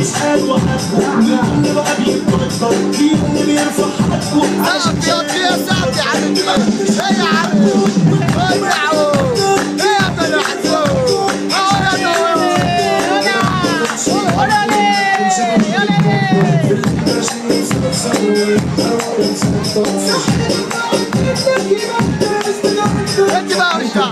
اسألوا حد اللي بقى بيتقدر مين اللي بيرفع حقه عشان سعد يا سعد يا عم ايه يا عم ايه يا ابن الحزون انت بقى ورجع